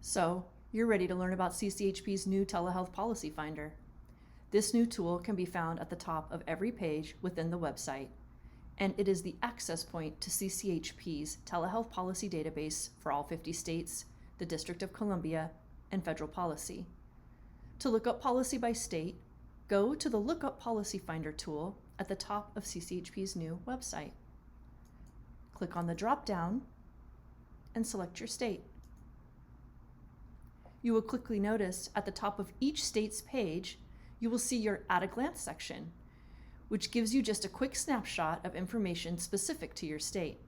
So, you're ready to learn about CCHP's new telehealth policy finder. This new tool can be found at the top of every page within the website, and it is the access point to CCHP's telehealth policy database for all 50 states, the District of Columbia, and federal policy. To look up policy by state, go to the Look Up Policy Finder tool at the top of CCHP's new website. Click on the drop-down and select your state. You will quickly notice at the top of each state's page, you will see your At a Glance section, which gives you just a quick snapshot of information specific to your state.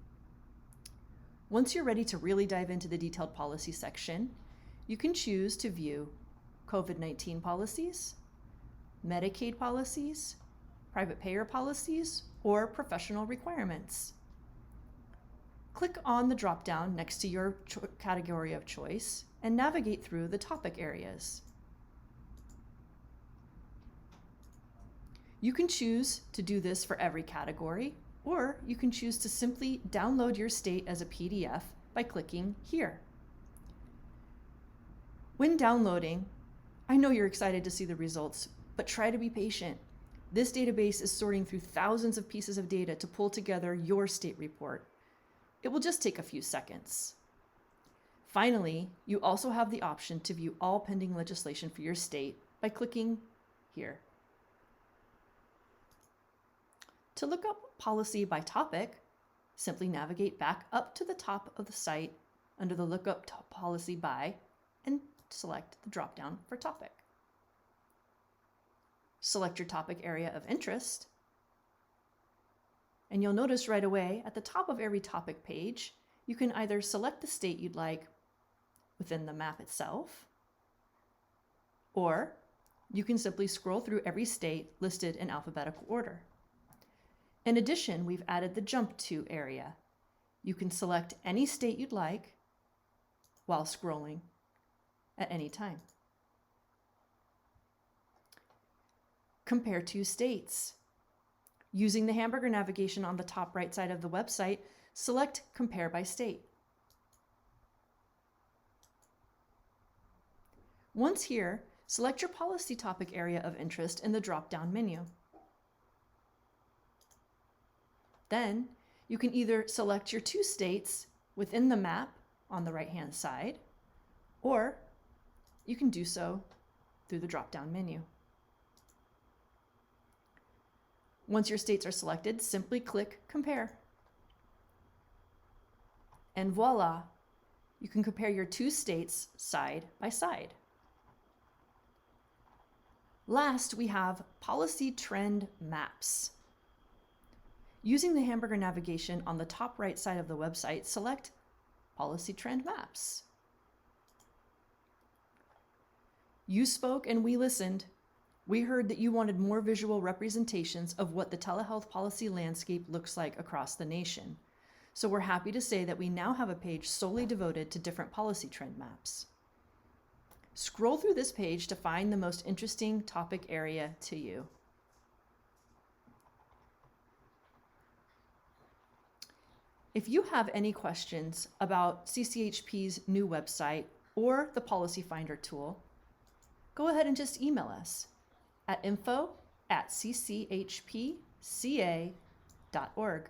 Once you're ready to really dive into the detailed policy section, you can choose to view COVID-19 policies, Medicaid policies, private payer policies, or professional requirements. Click on the drop-down next to your category of choice and navigate through the topic areas. You can choose to do this for every category, or you can choose to simply download your state as a PDF by clicking here. When downloading, I know you're excited to see the results, but try to be patient. This database is sorting through thousands of pieces of data to pull together your state report. It will just take a few seconds. Finally, you also have the option to view all pending legislation for your state by clicking here. To look up policy by topic, simply navigate back up to the top of the site under the Look Up Policy By and select the drop-down for topic. Select your topic area of interest, and you'll notice right away at the top of every topic page, you can either select the state you'd like within the map itself, or you can simply scroll through every state listed in alphabetical order. In addition, we've added the Jump To area. You can select any state you'd like while scrolling at any time. Compare two states. Using the hamburger navigation on the top right side of the website, select Compare by State. Once here, select your policy topic area of interest in the drop-down menu. Then, you can either select your two states within the map on the right-hand side, or you can do so through the drop-down menu. Once your states are selected, simply click Compare. And voila, you can compare your two states side by side. Last, we have Policy Trend Maps. Using the hamburger navigation on the top right side of the website, select Policy Trend Maps. You spoke and we listened. We heard that you wanted more visual representations of what the telehealth policy landscape looks like across the nation. So we're happy to say that we now have a page solely devoted to different policy trend maps. Scroll through this page to find the most interesting topic area to you. If you have any questions about CCHP's new website or the Policy Finder tool, go ahead and just email us at info@cchpca.org.